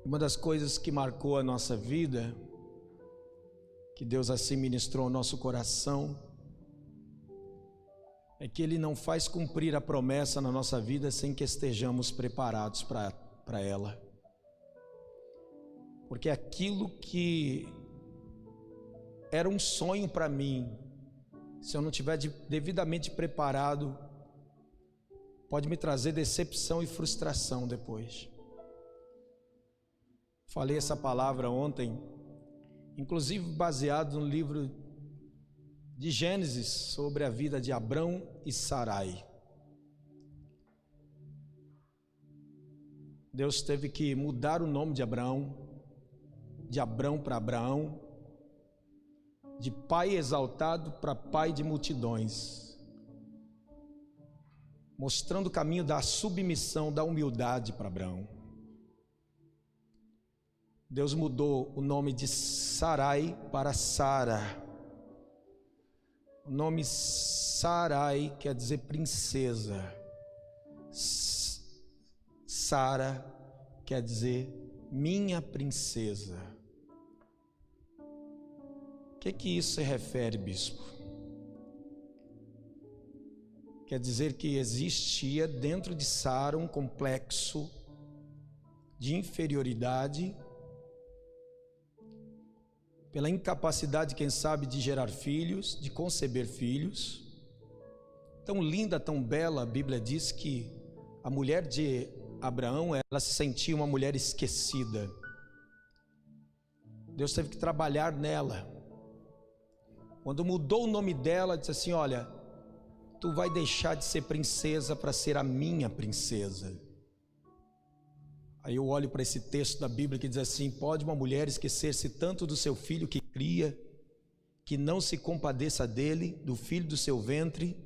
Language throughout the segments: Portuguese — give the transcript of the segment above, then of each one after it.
Uma das coisas que marcou a nossa vida, que Deus assim ministrou ao nosso coração, é que Ele não faz cumprir a promessa na nossa vida sem que estejamos preparados para ela. Porque aquilo que era um sonho para mim, se eu não estiver devidamente preparado, pode me trazer decepção e frustração depois. Falei essa palavra ontem, inclusive baseado no livro de Gênesis, sobre a vida de Abrão e Sarai. Deus teve que mudar o nome de Abrão para Abraão, de pai exaltado para pai de multidões, mostrando o caminho da submissão, da humildade para Abraão. Deus mudou o nome de Sarai para Sara. O nome Sarai quer dizer princesa. Sara quer dizer minha princesa. O que isso se refere, bispo? Quer dizer que existia dentro de Sara um complexo de inferioridade, pela incapacidade, quem sabe, de gerar filhos, de conceber filhos. Tão linda, tão bela, a Bíblia diz que a mulher de Abraão, ela se sentia uma mulher esquecida. Deus teve que trabalhar nela. Quando mudou o nome dela, disse assim: olha, tu vai deixar de ser princesa para ser a minha princesa. Aí eu olho para esse texto da Bíblia que diz assim: pode uma mulher esquecer-se tanto do seu filho que cria, que não se compadeça dele, do filho do seu ventre,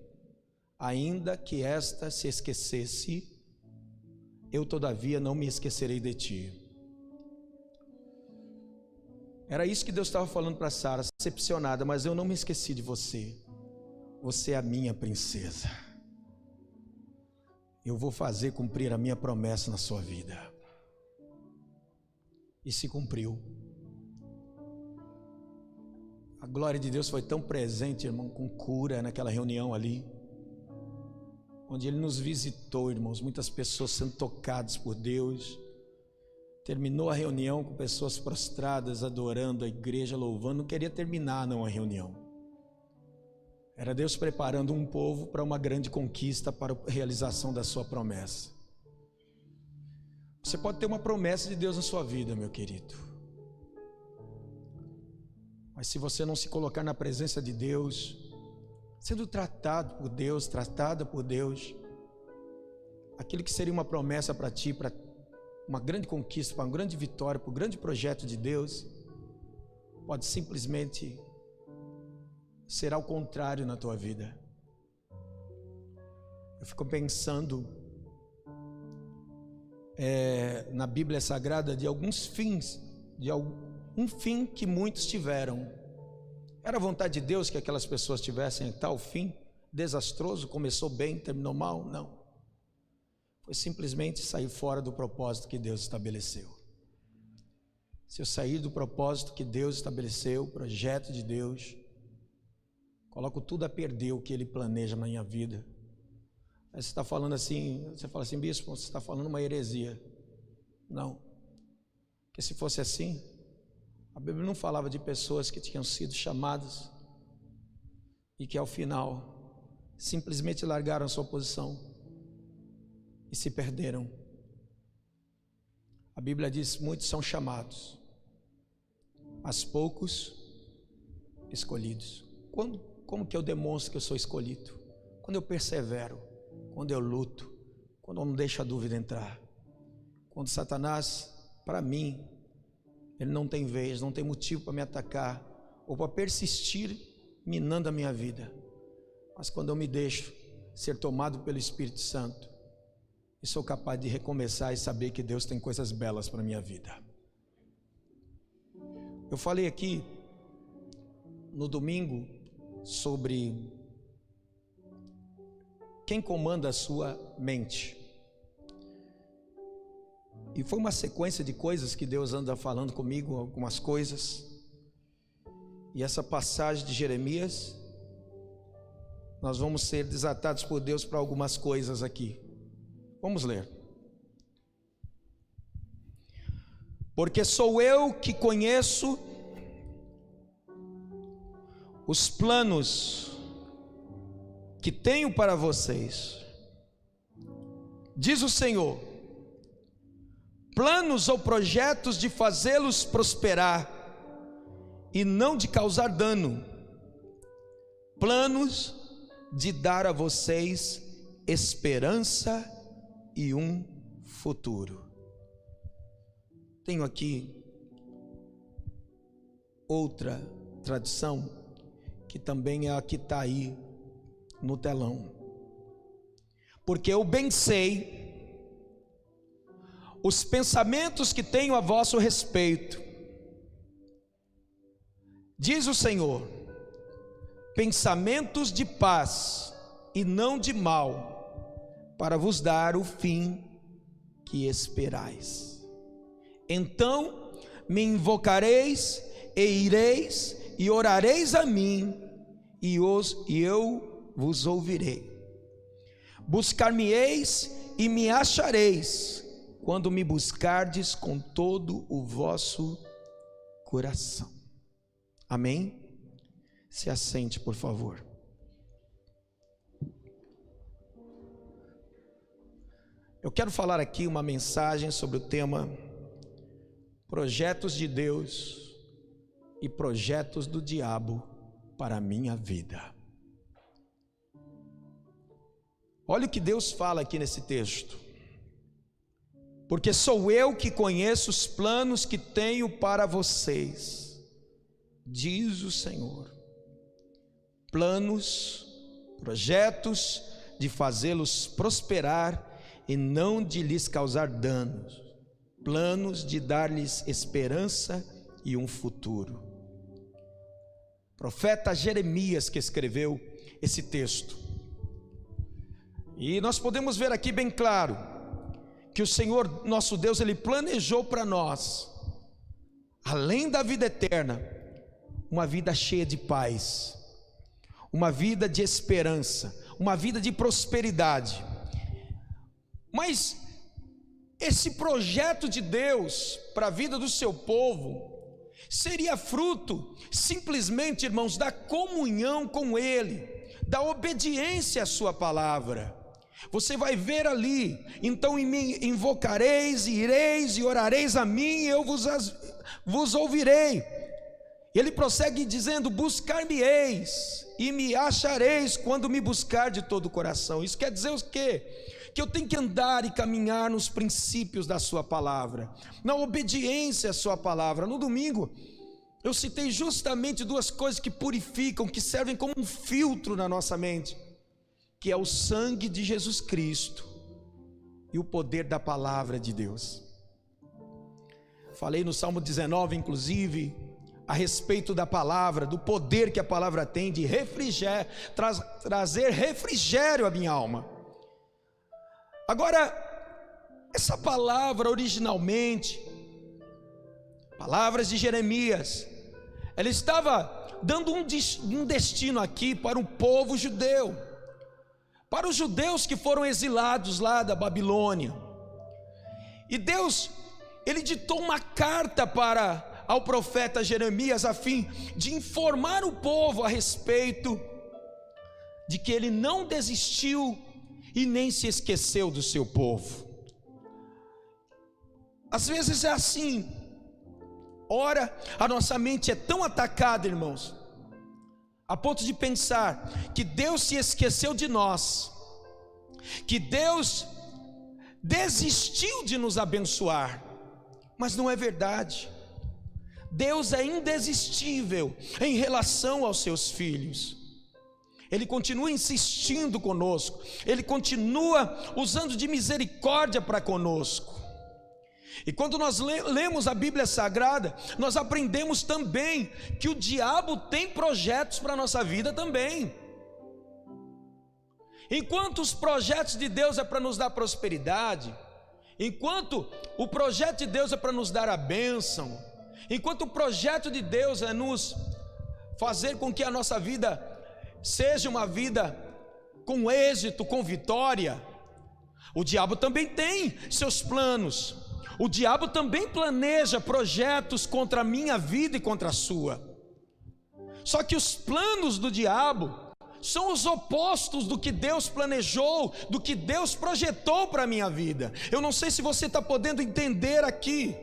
ainda que esta se esquecesse, eu todavia não me esquecerei de ti. Era isso que Deus estava falando para Sara, decepcionada: mas eu não me esqueci de você, você é a minha princesa, eu vou fazer cumprir a minha promessa na sua vida. E se cumpriu. A glória de Deus foi tão presente, irmão, com cura naquela reunião ali, onde Ele nos visitou, irmãos, muitas pessoas sendo tocadas por Deus. Terminou a reunião com pessoas prostradas, adorando a igreja, louvando. Não queria terminar não a reunião. Era Deus preparando um povo para uma grande conquista, para a realização da sua promessa. Você pode ter uma promessa de Deus na sua vida, meu querido, mas se você não se colocar na presença de Deus, sendo tratado por Deus, tratada por Deus, aquilo que seria uma promessa para ti, para uma grande conquista, para uma grande vitória, para um grande projeto de Deus, pode simplesmente ser ao contrário na tua vida. Eu fico pensando na Bíblia Sagrada de alguns fins, de um fim que muitos tiveram. Era vontade de Deus que aquelas pessoas tivessem tal fim desastroso? Começou bem, terminou mal? Não. Foi simplesmente sair fora do propósito que Deus estabeleceu. Se eu sair do propósito que Deus estabeleceu, o projeto de Deus, coloco tudo a perder o que Ele planeja na minha vida. Aí você está falando assim, você fala assim: bispo, você está falando uma heresia. Não, porque se fosse assim, a Bíblia não falava de pessoas que tinham sido chamadas e que ao final simplesmente largaram a sua posição e se perderam. A Bíblia diz: muitos são chamados, mas poucos escolhidos. Como que eu demonstro que eu sou escolhido? Quando eu persevero, quando eu luto, quando eu não deixo a dúvida entrar. Quando Satanás, para mim, ele não tem vez, não tem motivo para me atacar ou para persistir minando a minha vida. Mas quando eu me deixo ser tomado pelo Espírito Santo, e sou capaz de recomeçar e saber que Deus tem coisas belas para a minha vida. Eu falei aqui no domingo sobre quem comanda a sua mente. E foi uma sequência de coisas que Deus anda falando comigo, algumas coisas. E essa passagem de Jeremias, nós vamos ser desatados por Deus para algumas coisas aqui. Vamos ler. Porque sou eu que conheço os planos que tenho para vocês, diz o Senhor, planos ou projetos de fazê-los prosperar e não de causar dano, planos de dar a vocês esperança e um futuro. Tenho aqui outra tradução, que também é a que está aí no telão. Porque eu bem sei os pensamentos que tenho a vosso respeito, diz o Senhor, pensamentos de paz e não de mal, para vos dar o fim que esperais. Então me invocareis e ireis e orareis a mim, e eu vos ouvirei. Buscar-me-eis e me achareis, quando me buscardes com todo o vosso coração. Amém? Se assente, por favor. Eu quero falar aqui uma mensagem sobre o tema projetos de Deus e projetos do diabo para a minha vida. Olha o que Deus fala aqui nesse texto. Porque sou eu que conheço os planos que tenho para vocês, diz o Senhor. Planos, projetos de fazê-los prosperar e não de lhes causar danos. Planos de dar-lhes esperança e um futuro. Profeta Jeremias que escreveu esse texto. E nós podemos ver aqui bem claro que o Senhor nosso Deus, Ele planejou para nós, além da vida eterna, uma vida cheia de paz, uma vida de esperança, uma vida de prosperidade. Mas esse projeto de Deus para a vida do seu povo seria fruto simplesmente, irmãos, da comunhão com Ele, da obediência à sua palavra. Você vai ver ali, então me invocareis, ireis e orareis a mim, e eu vos ouvirei. Ele prossegue dizendo, buscar-me-eis e me achareis quando me buscar de todo o coração. Isso quer dizer o quê? Que eu tenho que andar e caminhar nos princípios da sua palavra, na obediência à sua palavra. No domingo eu citei justamente duas coisas que purificam, que servem como um filtro na nossa mente, que é o sangue de Jesus Cristo e o poder da palavra de Deus. Falei no Salmo 19, inclusive, a respeito da palavra, do poder que a palavra tem de trazer refrigério à minha alma. Agora, essa palavra originalmente, palavras de Jeremias, ela estava dando um destino aqui para um povo judeu, para os judeus que foram exilados lá da Babilônia. E Deus, Ele ditou uma carta ao profeta Jeremias, a fim de informar o povo a respeito de que Ele não desistiu e nem se esqueceu do seu povo. Às vezes é assim. Ora, a nossa mente é tão atacada, irmãos, a ponto de pensar que Deus se esqueceu de nós, que Deus desistiu de nos abençoar. Mas não é verdade. Deus é indesistível em relação aos seus filhos. Ele continua insistindo conosco, Ele continua usando de misericórdia para conosco. E quando nós lemos a Bíblia Sagrada, nós aprendemos também que o diabo tem projetos para a nossa vida também. Enquanto os projetos de Deus é para nos dar prosperidade, Enquanto o projeto de Deus é para nos dar a bênção, enquanto o projeto de Deus é nos fazer com que a nossa vida seja uma vida com êxito, com vitória, o diabo também tem seus planos. O diabo também planeja projetos contra a minha vida e contra a sua. Só que os planos do diabo são os opostos do que Deus planejou, do que Deus projetou para a minha vida. Eu não sei se você está podendo entender aqui.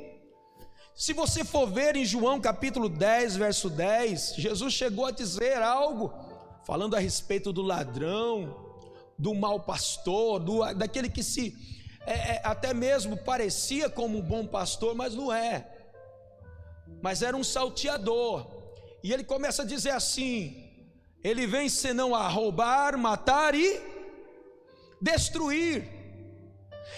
Se você for ver em João capítulo 10, verso 10, Jesus chegou a dizer algo, falando a respeito do ladrão, do mau pastor, daquele que até mesmo parecia como um bom pastor, mas não é, mas era um salteador. E ele começa a dizer assim: ele vem senão a roubar, matar e destruir.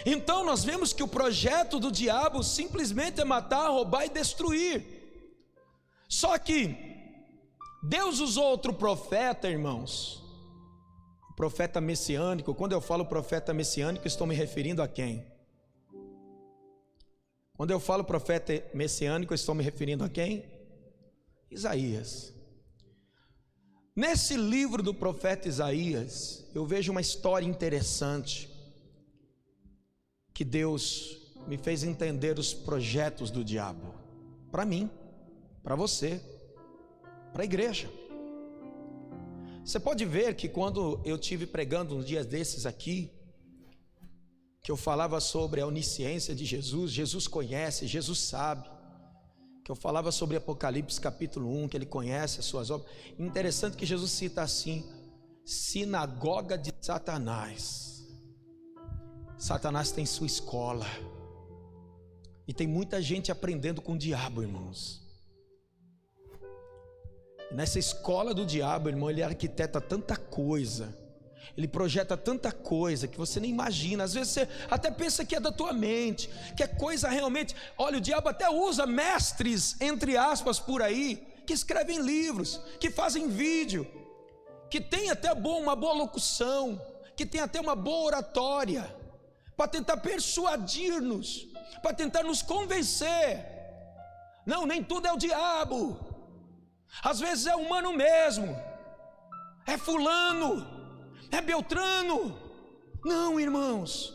Então nós vemos que o projeto do diabo simplesmente é matar, roubar e destruir. Só que Deus usou outro profeta, irmãos, o profeta messiânico. Quando eu falo profeta messiânico, estou me referindo a quem? Quando eu falo profeta messiânico, estou me referindo a quem? Isaías. Nesse livro do profeta Isaías, eu vejo uma história interessante, que Deus me fez entender os projetos do diabo, para mim, para você, para a igreja. Você pode ver que quando eu estive pregando uns dias desses aqui, que eu falava sobre a onisciência de Jesus, Jesus conhece, Jesus sabe, que eu falava sobre Apocalipse capítulo 1, que ele conhece as suas obras. Interessante que Jesus cita assim: sinagoga de Satanás. Satanás tem sua escola, e tem muita gente aprendendo com o diabo, irmãos. E nessa escola do diabo, irmão, ele arquiteta tanta coisa, ele projeta tanta coisa que você nem imagina. Às vezes você até pensa que é da tua mente, que é coisa realmente. Olha, o diabo até usa mestres, entre aspas, por aí, que escrevem livros, que fazem vídeo, que tem até uma boa locução, que tem até uma boa oratória, para tentar persuadir-nos, para tentar nos convencer. Não, nem tudo é o diabo, às vezes é humano mesmo, é fulano, é Beltrano. Não, irmãos,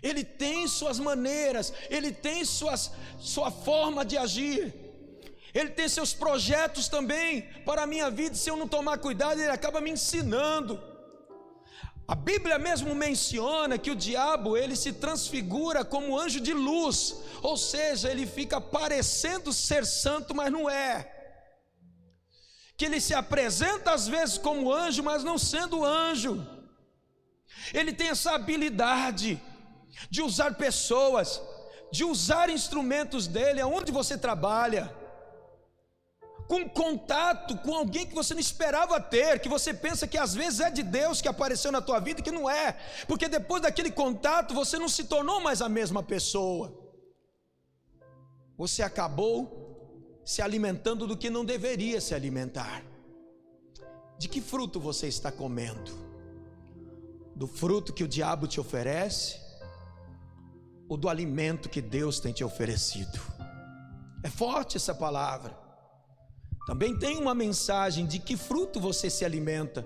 ele tem suas maneiras, ele tem sua forma de agir, ele tem seus projetos também para a minha vida. Se eu não tomar cuidado, ele acaba me ensinando. A Bíblia mesmo menciona que o diabo, ele se transfigura como anjo de luz, ou seja, ele fica parecendo ser santo, mas não é. Que ele se apresenta às vezes como anjo, mas não sendo anjo. Ele tem essa habilidade de usar pessoas, de usar instrumentos dele aonde você trabalha, com contato com alguém que você não esperava ter, que você pensa que às vezes é de Deus que apareceu na tua vida, que não é, porque depois daquele contato você não se tornou mais a mesma pessoa, você acabou se alimentando do que não deveria se alimentar. De que fruto você está comendo? Do fruto que o diabo te oferece, ou do alimento que Deus tem te oferecido? É forte essa palavra. Também tem uma mensagem de que fruto você se alimenta: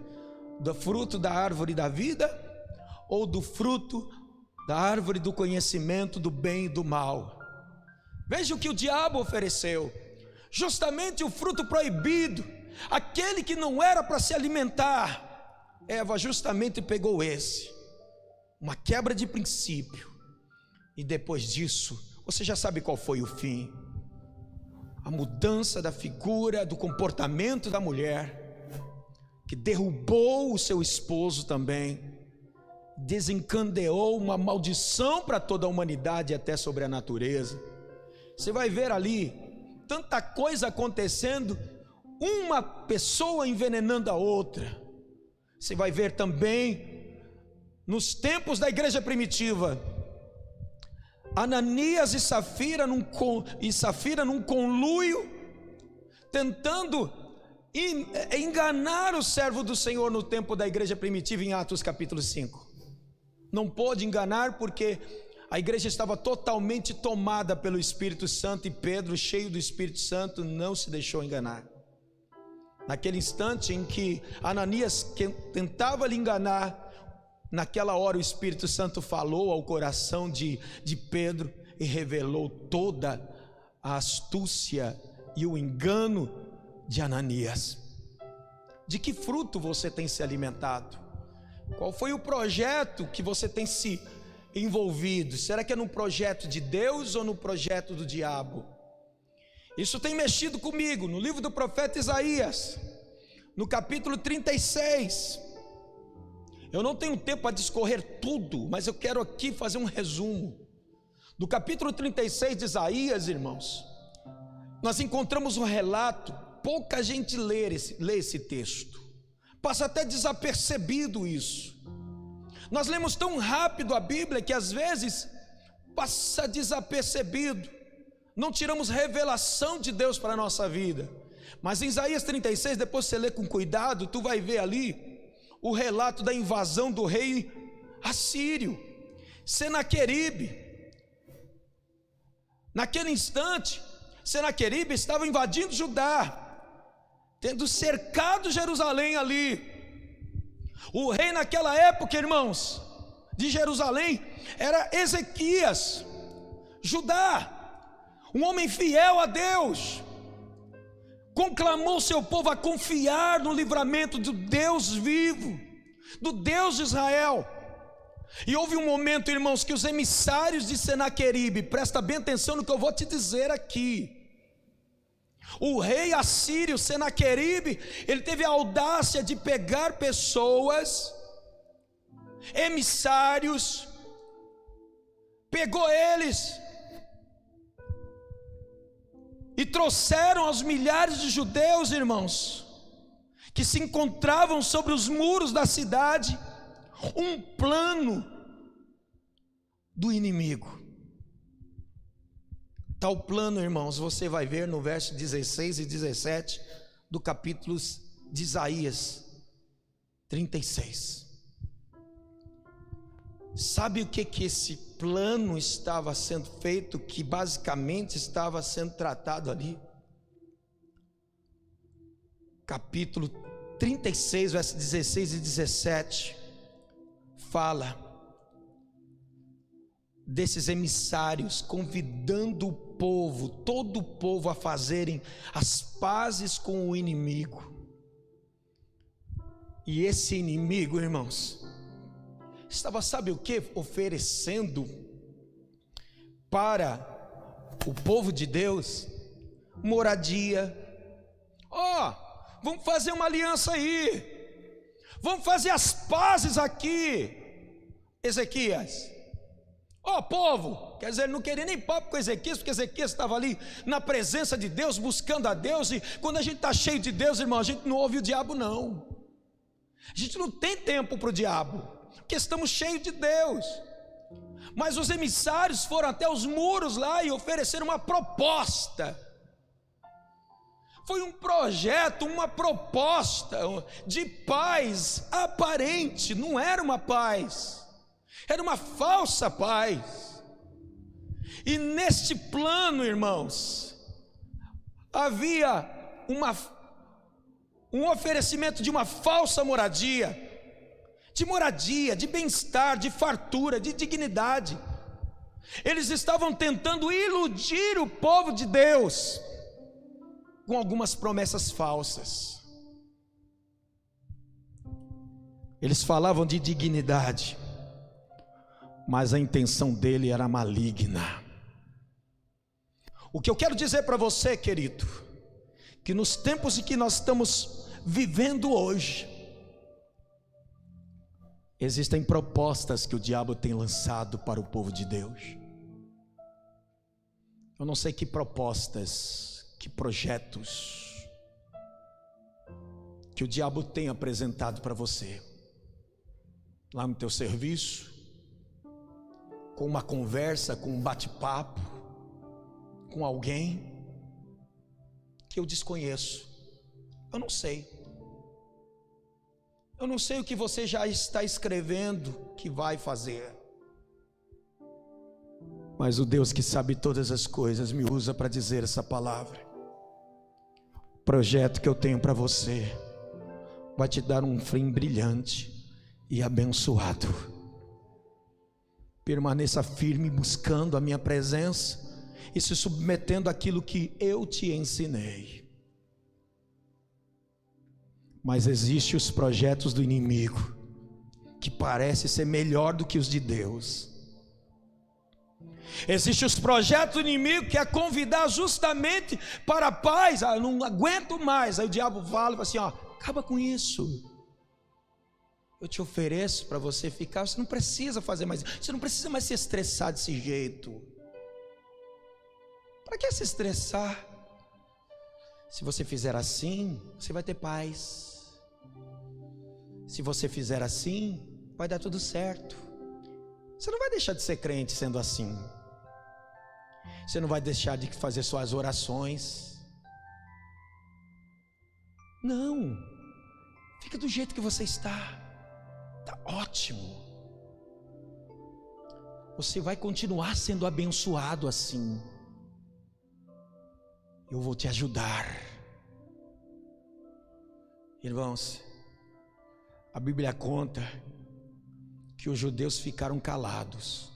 do fruto da árvore da vida, ou do fruto da árvore do conhecimento do bem e do mal? Veja o que o diabo ofereceu, justamente o fruto proibido, aquele que não era para se alimentar. Eva justamente pegou uma quebra de princípio, e depois disso, você já sabe qual foi o fim: a mudança da figura, do comportamento da mulher, que derrubou o seu esposo também, desencadeou uma maldição para toda a humanidade e até sobre a natureza. Você vai ver ali tanta coisa acontecendo, uma pessoa envenenando a outra. Você vai ver também nos tempos da igreja primitiva, Ananias e Safira num conluio, tentando enganar o servo do Senhor no tempo da igreja primitiva, em Atos capítulo 5. Não pôde enganar porque A igreja estava totalmente tomada pelo Espírito Santo e Pedro, cheio do Espírito Santo, não se deixou enganar. Naquele instante em que Ananias tentava lhe enganar, naquela hora o Espírito Santo falou ao coração de Pedro e revelou toda a astúcia e o engano de Ananias. De que fruto você tem se alimentado? Qual foi o projeto que você tem se envolvido? Será que é no projeto de Deus ou no projeto do diabo? Isso tem mexido comigo. No livro do profeta Isaías, no capítulo 36, eu não tenho tempo para discorrer tudo, mas eu quero aqui fazer um resumo. Do capítulo 36 de Isaías, irmãos, nós encontramos um relato. Pouca gente lê esse texto, passa até desapercebido isso. Nós lemos tão rápido a Bíblia que às vezes passa desapercebido, não tiramos revelação de Deus para a nossa vida. Mas em Isaías 36, depois você lê com cuidado, tu vai ver ali o relato da invasão do rei assírio, Senaqueribe. Naquele instante, Senaqueribe estava invadindo Judá, tendo cercado Jerusalém ali. O rei naquela época, irmãos, de Jerusalém, era Ezequias. Judá, um homem fiel a Deus, conclamou seu povo a confiar no livramento do Deus vivo, do Deus de Israel. E houve um momento, irmãos, que os emissários de Senaqueribe, presta bem atenção no que eu vou te dizer aqui. O rei assírio Senaqueribe, ele teve a audácia de pegar pessoas, emissários, pegou eles e trouxeram aos milhares de judeus, irmãos, que se encontravam sobre os muros da cidade, um plano do inimigo. Tal plano, irmãos, você vai ver no verso 16 e 17 do capítulo de Isaías 36. Sabe o que esse plano estava sendo feito, que basicamente estava sendo tratado ali? Capítulo 36, versos 16 e 17, fala desses emissários convidando o povo, todo o povo, a fazerem as pazes com o inimigo. E esse inimigo, irmãos, estava, sabe o que? Oferecendo para o povo de Deus moradia. Vamos fazer uma aliança aí, vamos fazer as pazes aqui, Ezequias. Povo, quer dizer, ele não queria nem papo com Ezequias, porque Ezequias estava ali na presença de Deus, buscando a Deus. E quando a gente está cheio de Deus, irmão, a gente não ouve o diabo, não. A gente não tem tempo para o diabo, porque estamos cheios de Deus. Mas os emissários foram até os muros lá e ofereceram uma proposta. Foi um projeto, uma proposta de paz aparente. Não era uma paz, era uma falsa paz. E neste plano, irmãos, havia um oferecimento de uma falsa moradia, de bem-estar, de fartura, de dignidade. Eles estavam tentando iludir o povo de Deus com algumas promessas falsas. Eles falavam de dignidade, mas a intenção dele era maligna. O que eu quero dizer para você, querido, que nos tempos em que nós estamos vivendo hoje, existem propostas que o diabo tem lançado para o povo de Deus. Eu não sei que propostas, que projetos que o diabo tem apresentado para você, lá no teu serviço, com uma conversa, com um bate-papo, com alguém que eu desconheço. Eu não sei o que você já está escrevendo que vai fazer. Mas o Deus que sabe todas as coisas me usa para dizer essa palavra. O projeto que eu tenho para você vai te dar um fim brilhante e abençoado. Permaneça firme buscando a minha presença e se submetendo àquilo que eu te ensinei. Mas existem os projetos do inimigo que parecem ser melhor do que os de Deus. Existem os projetos do inimigo que é convidar justamente para a paz. Eu não aguento mais. Aí o diabo fala assim, ó, acaba com isso. Eu te ofereço para você ficar. Você não precisa fazer mais. Você não precisa mais se estressar desse jeito. Para que se estressar? Se você fizer assim, você vai ter paz. Se você fizer assim, vai dar tudo certo. Você não vai deixar de ser crente sendo assim. Você não vai deixar de fazer suas orações. Não. Fica do jeito que você está. Está ótimo. Você vai continuar sendo abençoado assim. Eu vou te ajudar. Irmãos, a Bíblia conta que os judeus ficaram calados.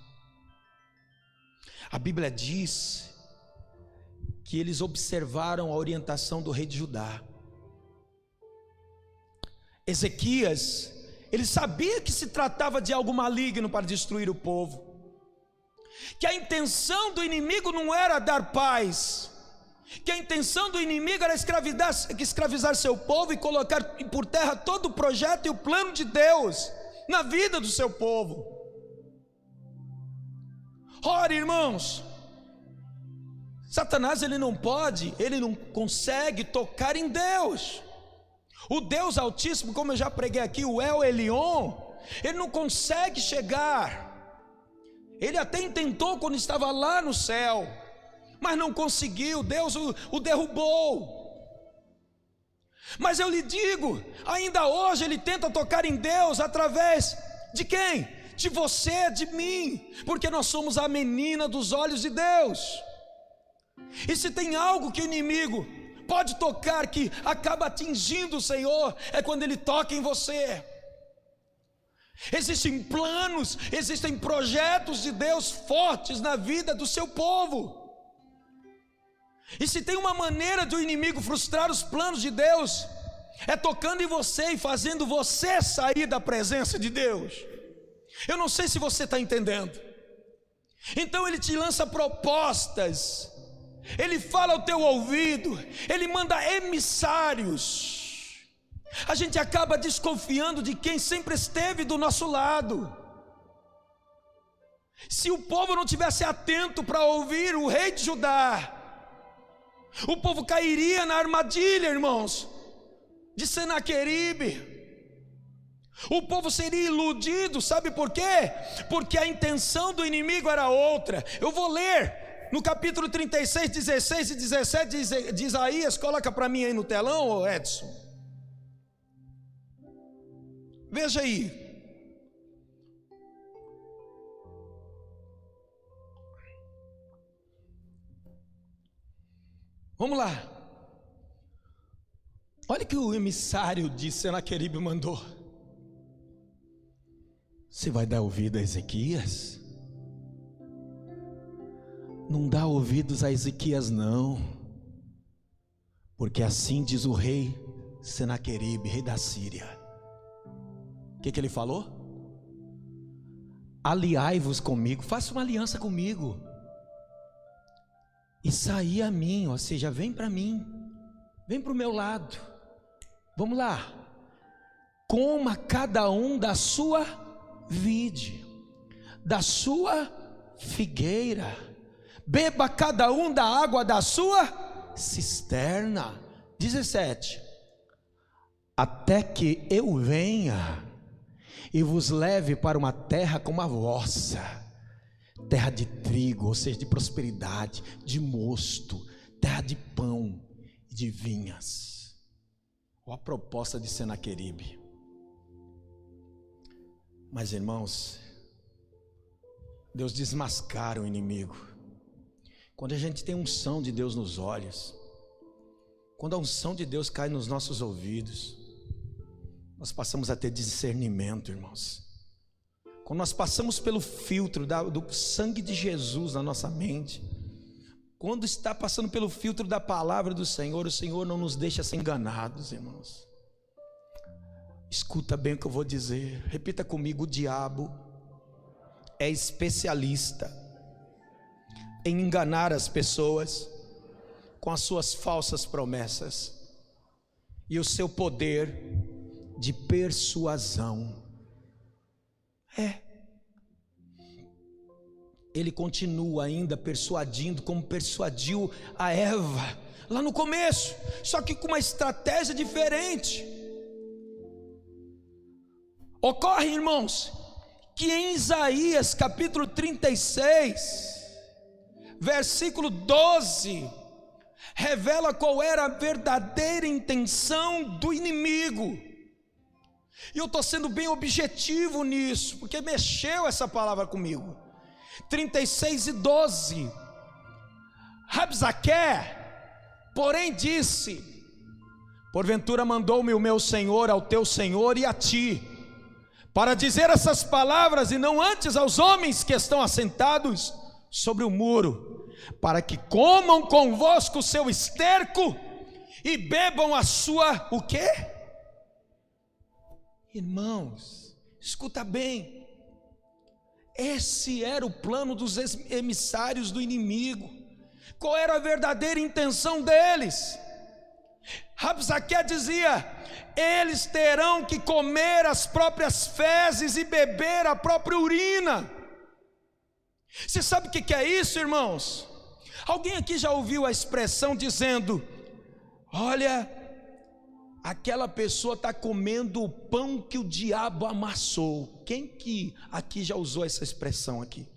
A Bíblia diz que eles observaram a orientação do rei de Judá. Ezequias, ele sabia que se tratava de algo maligno para destruir o povo, que a intenção do inimigo não era dar paz, que a intenção do inimigo era escravizar seu povo e colocar por terra todo o projeto e o plano de Deus na vida do seu povo. Ora, irmãos, Satanás ele não consegue tocar em Deus. O Deus Altíssimo, como eu já preguei aqui, o El Elyon, ele não consegue chegar. Ele até tentou quando estava lá no céu, mas não conseguiu. Deus o derrubou. Mas eu lhe digo, ainda hoje ele tenta tocar em Deus através de quem? De você, de mim, porque nós somos a menina dos olhos de Deus. E se tem algo que o inimigo pode tocar que acaba atingindo o Senhor, é quando ele toca em você. Existem planos, existem projetos de Deus fortes na vida do seu povo. E se tem uma maneira do inimigo frustrar os planos de Deus, é tocando em você e fazendo você sair da presença de Deus. Eu não sei se você está entendendo. Então ele te lança propostas, ele fala ao teu ouvido, ele manda emissários. A gente acaba desconfiando de quem sempre esteve do nosso lado. Se o povo não tivesse atento para ouvir o rei de Judá, o povo cairia na armadilha, irmãos, de Senaqueribe. O povo seria iludido, sabe por quê? Porque a intenção do inimigo era outra. Eu vou ler no capítulo 36, 16 e 17 de Isaías. Coloca para mim aí no telão, Edson. Veja aí. Vamos lá. Olha o que o emissário de Senaqueribe mandou. Você vai dar ouvido a Ezequias? Não dá ouvidos a Ezequias não, porque assim diz o rei Senaqueribe, rei da Síria. O que ele falou? Aliai-vos comigo, faça uma aliança comigo, e saí a mim, ou seja, vem para mim, vem para o meu lado. Vamos lá. Coma cada um da sua vide, da sua figueira, beba cada um da água da sua cisterna. 17. Até que eu venha e vos leve para uma terra como a vossa, terra de trigo, ou seja, de prosperidade, de mosto, terra de pão e de vinhas. Olha a proposta de Senaqueribe. Mas irmãos, Deus desmascara o inimigo. Quando a gente tem unção de Deus nos olhos, quando a unção de Deus cai nos nossos ouvidos, nós passamos a ter discernimento, irmãos. Quando nós passamos pelo filtro do sangue de Jesus na nossa mente, quando está passando pelo filtro da palavra do Senhor, o Senhor não nos deixa ser enganados, irmãos. Escuta bem o que eu vou dizer, repita comigo: o diabo é especialista em enganar as pessoas com as suas falsas promessas e o seu poder de persuasão. Ele continua ainda persuadindo, como persuadiu a Eva lá no começo, só que com uma estratégia diferente. Ocorre, irmãos, que em Isaías capítulo 36, versículo 12, revela qual era a verdadeira intenção do inimigo. E eu estou sendo bem objetivo nisso, porque mexeu essa palavra comigo. 36 e 12. Rabsaque, porém, disse: porventura mandou-me o meu Senhor ao teu Senhor e a ti, para dizer essas palavras, e não antes aos homens que estão assentados sobre o muro, para que comam convosco o seu esterco e bebam a sua, o quê? Irmãos, escuta bem, esse era o plano dos emissários do inimigo. Qual era a verdadeira intenção deles? Rabsaque dizia: eles terão que comer as próprias fezes e beber a própria urina. Você sabe o que é isso, irmãos? Alguém aqui já ouviu a expressão dizendo: olha, aquela pessoa está comendo o pão que o diabo amassou? Quem que aqui já usou essa expressão aqui?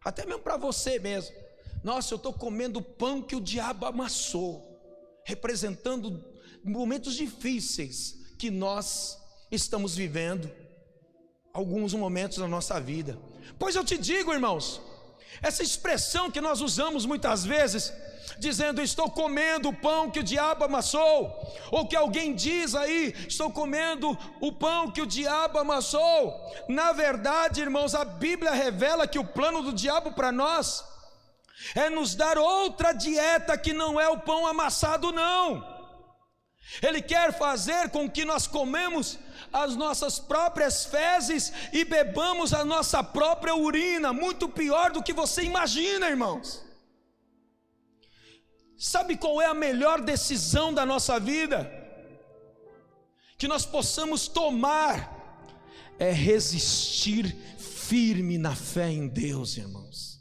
Até mesmo para você mesmo. Nossa, eu estou comendo o pão que o diabo amassou, representando momentos difíceis que nós estamos vivendo, alguns momentos da nossa vida. Pois eu te digo, irmãos, essa expressão que nós usamos muitas vezes, dizendo estou comendo o pão que o diabo amassou, ou que alguém diz aí, estou comendo o pão que o diabo amassou. Na verdade, irmãos, a Bíblia revela que o plano do diabo para nós é nos dar outra dieta que não é o pão amassado, não. Ele quer fazer com que nós comemos as nossas próprias fezes e bebamos a nossa própria urina. Muito pior do que você imagina, irmãos. Sabe qual é a melhor decisão da nossa vida que nós possamos tomar? É resistir firme na fé em Deus, irmãos.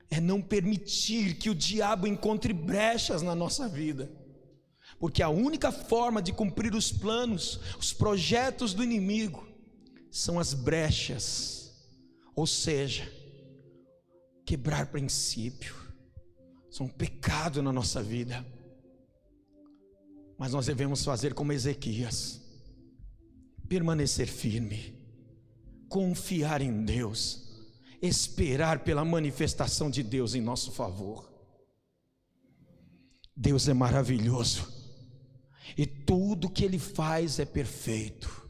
É não permitir que o diabo encontre brechas na nossa vida, porque a única forma de cumprir os planos, os projetos do inimigo, são as brechas, ou seja, quebrar princípio, são pecado na nossa vida. Mas nós devemos fazer como Ezequias, permanecer firme, confiar em Deus, esperar pela manifestação de Deus em nosso favor. Deus é maravilhoso, e tudo que Ele faz é perfeito.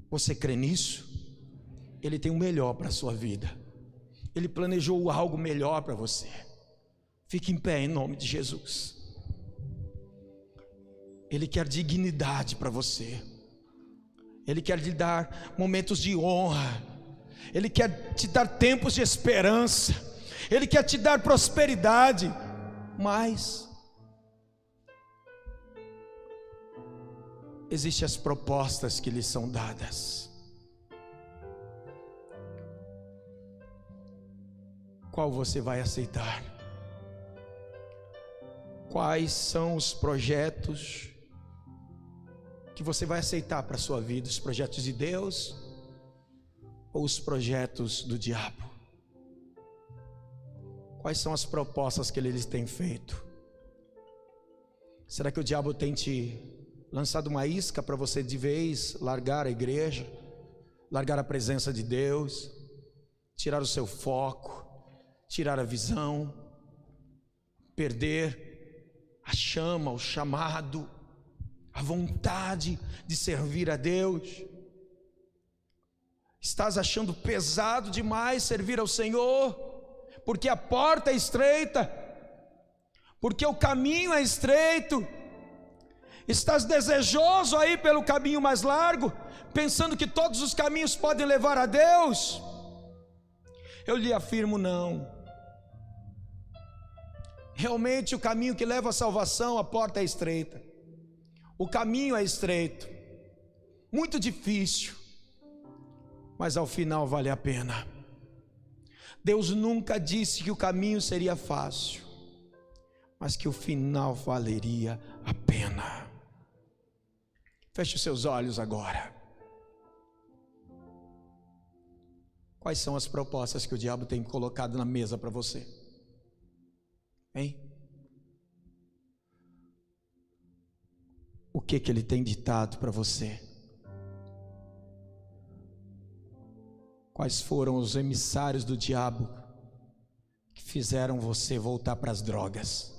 Você crê nisso? Ele tem o melhor para a sua vida, Ele planejou algo melhor para você. Fique em pé em nome de Jesus. Ele quer dignidade para você, Ele quer lhe dar momentos de honra, Ele quer te dar tempos de esperança, Ele quer te dar prosperidade, mas existem as propostas que lhe são dadas. Qual você vai aceitar? Quais são os projetos que você vai aceitar para a sua vida? Os projetos de Deus ou os projetos do diabo? Quais são as propostas que ele tem feito? Será que o diabo tem te lançado uma isca para você de vez largar a igreja, largar a presença de Deus, tirar o seu foco, tirar a visão, perder a chama, o chamado, a vontade de servir a Deus. Estás achando pesado demais servir ao Senhor, porque a porta é estreita, porque o caminho é estreito. Estás desejoso aí pelo caminho mais largo, pensando que todos os caminhos podem levar a Deus? Eu lhe afirmo, não. Realmente o caminho que leva à salvação, a porta é estreita, o caminho é estreito, muito difícil, mas ao final vale a pena. Deus nunca disse que o caminho seria fácil, mas que o final valeria a pena. Feche os seus olhos agora. Quais são as propostas que o diabo tem colocado na mesa para você? Hein? O que ele tem ditado para você? Quais foram os emissários do diabo que fizeram você voltar para as drogas?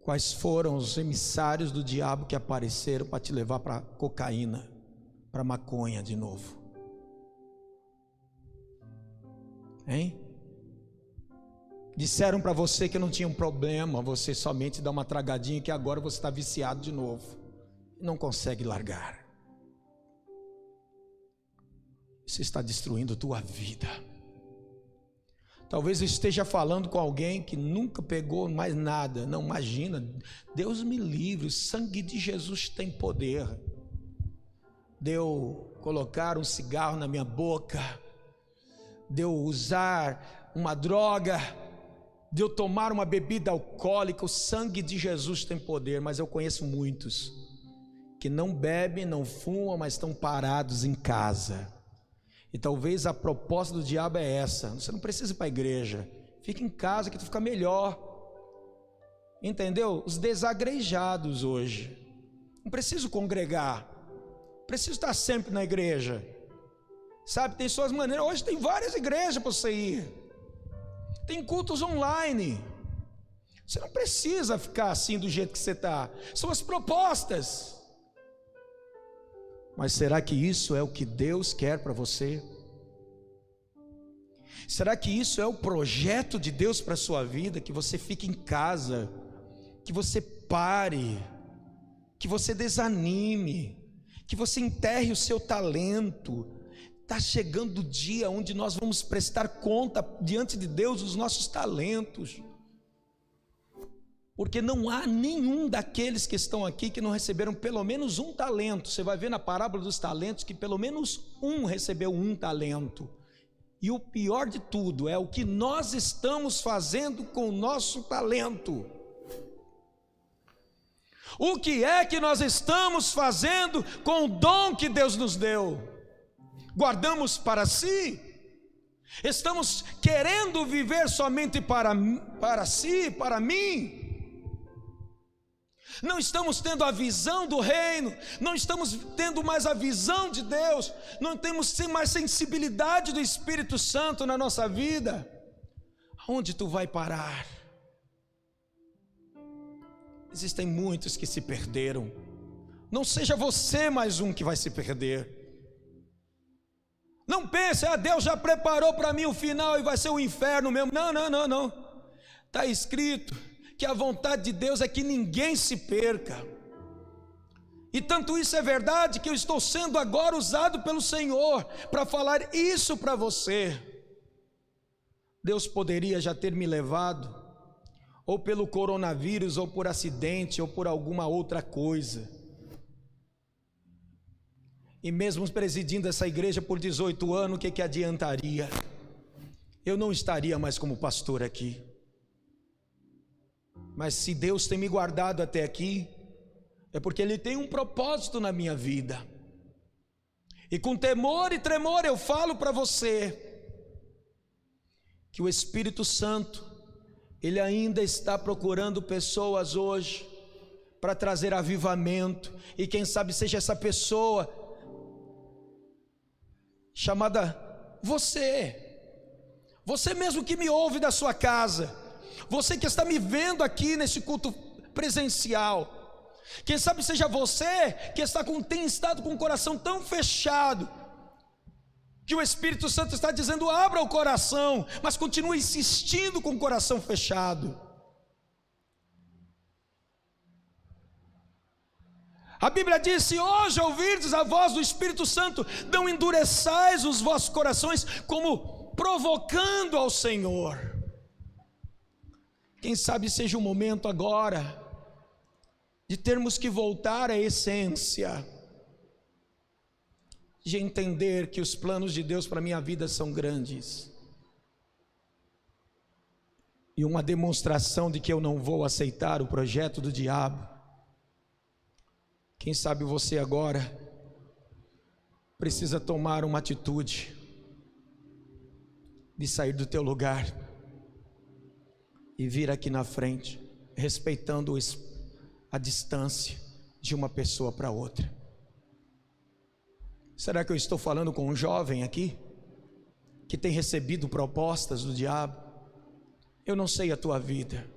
Quais foram os emissários do diabo que apareceram para te levar para cocaína, para maconha de novo? Hein? Disseram para você que não tinha um problema, você somente dá uma tragadinha, que agora você está viciado de novo e não consegue largar. Isso está destruindo tua vida. Talvez eu esteja falando com alguém que nunca pegou mais nada. Não, imagina, Deus me livre, o sangue de Jesus tem poder. De eu colocar um cigarro na minha boca, de eu usar uma droga, de eu tomar uma bebida alcoólica, o sangue de Jesus tem poder. Mas eu conheço muitos que não bebem, não fumam, mas estão parados em casa. E talvez a proposta do diabo é essa: você não precisa ir para a igreja, fica em casa que tu fica melhor. Entendeu? Os desagrejados hoje, não preciso congregar, preciso estar sempre na igreja, sabe? Tem suas maneiras. Hoje tem várias igrejas para você ir, tem cultos online. Você não precisa ficar assim do jeito que você está. São as propostas. Mas será que isso é o que Deus quer para você? Será que isso é o projeto de Deus para a sua vida? Que você fique em casa, que você pare, que você desanime, que você enterre o seu talento. Está chegando o dia onde nós vamos prestar conta diante de Deus dos nossos talentos, porque não há nenhum daqueles que estão aqui que não receberam pelo menos um talento. Você vai ver na parábola dos talentos que pelo menos um recebeu um talento. E o pior de tudo é o que nós estamos fazendo com o nosso talento. O que é que nós estamos fazendo com o dom que Deus nos deu? Guardamos para si? Estamos querendo viver somente para si, para mim? Não estamos tendo a visão do reino, não estamos tendo mais a visão de Deus, não temos mais sensibilidade do Espírito Santo na nossa vida. Aonde tu vai parar? Existem muitos que se perderam. Não seja você mais um que vai se perder. Não pense, Deus já preparou para mim o final e vai ser o inferno mesmo. Não. Está escrito que a vontade de Deus é que ninguém se perca. E tanto isso é verdade que eu estou sendo agora usado pelo Senhor para falar isso para você. Deus poderia já ter me levado, ou pelo coronavírus, ou por acidente, ou por alguma outra coisa. E mesmo presidindo essa igreja por 18 anos, o que adiantaria? Eu não estaria mais como pastor aqui. Mas se Deus tem me guardado até aqui, é porque Ele tem um propósito na minha vida. E com temor e tremor eu falo para você, que o Espírito Santo, Ele ainda está procurando pessoas hoje, para trazer avivamento. E quem sabe seja essa pessoa chamada você. Você mesmo que me ouve da sua casa, você que está me vendo aqui nesse culto presencial, quem sabe seja você que tem estado com o coração tão fechado, que o Espírito Santo está dizendo: abra o coração, mas continua insistindo com o coração fechado. A Bíblia diz: se hoje ouvirdes a voz do Espírito Santo, não endureçais os vossos corações, como provocando ao Senhor. Quem sabe seja o momento agora de termos que voltar à essência, de entender que os planos de Deus para a minha vida são grandes, e uma demonstração de que eu não vou aceitar o projeto do diabo. Quem sabe você agora precisa tomar uma atitude de sair do teu lugar e vir aqui na frente, respeitando a distância de uma pessoa para outra. Será que eu estou falando com um jovem aqui que tem recebido propostas do diabo? Eu não sei a tua vida,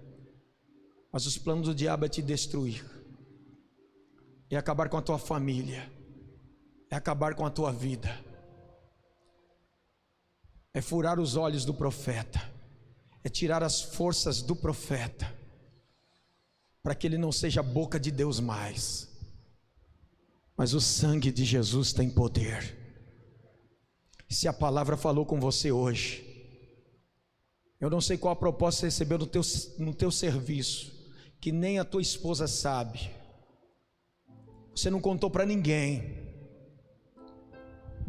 mas os planos do diabo é te destruir, é acabar com a tua família, é acabar com a tua vida, é furar os olhos do profeta, é tirar as forças do profeta, para que ele não seja a boca de Deus mais. Mas o sangue de Jesus tem poder. Se a palavra falou com você hoje, eu não sei qual a proposta você recebeu no teu serviço, que nem a tua esposa sabe, você não contou para ninguém,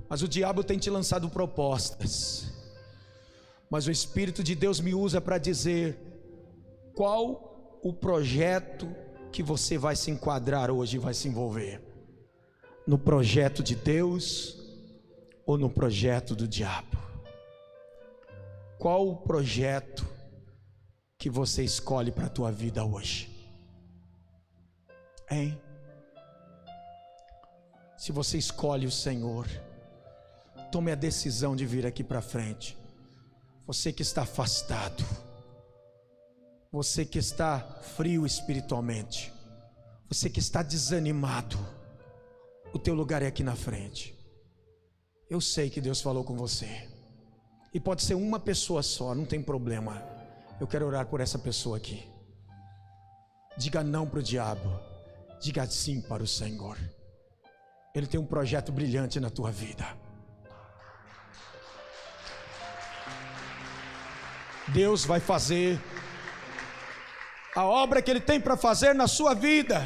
mas o diabo tem te lançado propostas, mas o Espírito de Deus me usa para dizer qual o projeto que você vai se enquadrar hoje, vai se envolver no projeto de Deus ou no projeto do diabo. Qual o projeto que você escolhe para a tua vida hoje? Hein? Se você escolhe o Senhor, tome a decisão de vir aqui para frente. Você que está afastado, você que está frio espiritualmente, você que está desanimado, o teu lugar é aqui na frente. Eu sei que Deus falou com você, e pode ser uma pessoa só, não tem problema. Eu quero orar por essa pessoa aqui. Diga não para o diabo, diga sim para o Senhor. Ele tem um projeto brilhante na tua vida. Deus vai fazer a obra que Ele tem para fazer na sua vida.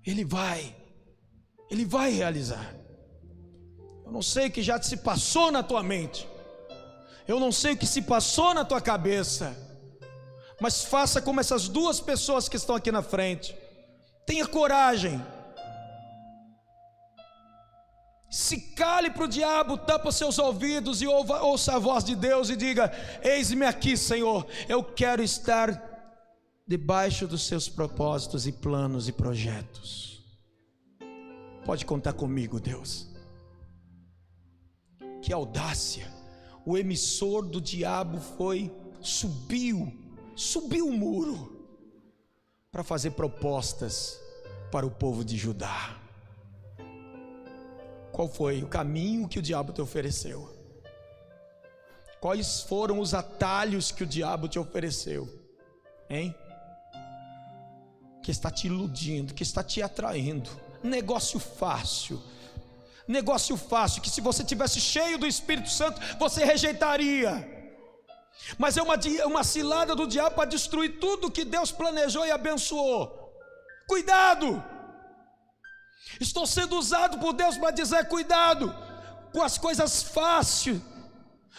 Ele vai realizar. Eu não sei o que já se passou na tua mente, eu não sei o que se passou na tua cabeça, mas faça como essas duas pessoas que estão aqui na frente. Tenha coragem. Se cale para o diabo, tapa seus ouvidos e ouça a voz de Deus e diga: eis-me aqui, Senhor, eu quero estar debaixo dos seus propósitos e planos e projetos. Pode contar comigo, Deus. Que audácia! O emissor do diabo subiu o muro para fazer propostas para o povo de Judá. Qual foi o caminho que o diabo te ofereceu? Quais foram os atalhos que o diabo te ofereceu? Hein? Que está te iludindo, que está te atraindo. Negócio fácil, que se você tivesse cheio do Espírito Santo, você rejeitaria. Mas é uma cilada do diabo para destruir tudo que Deus planejou e abençoou. Cuidado! Estou sendo usado por Deus para dizer: cuidado com as coisas fáceis,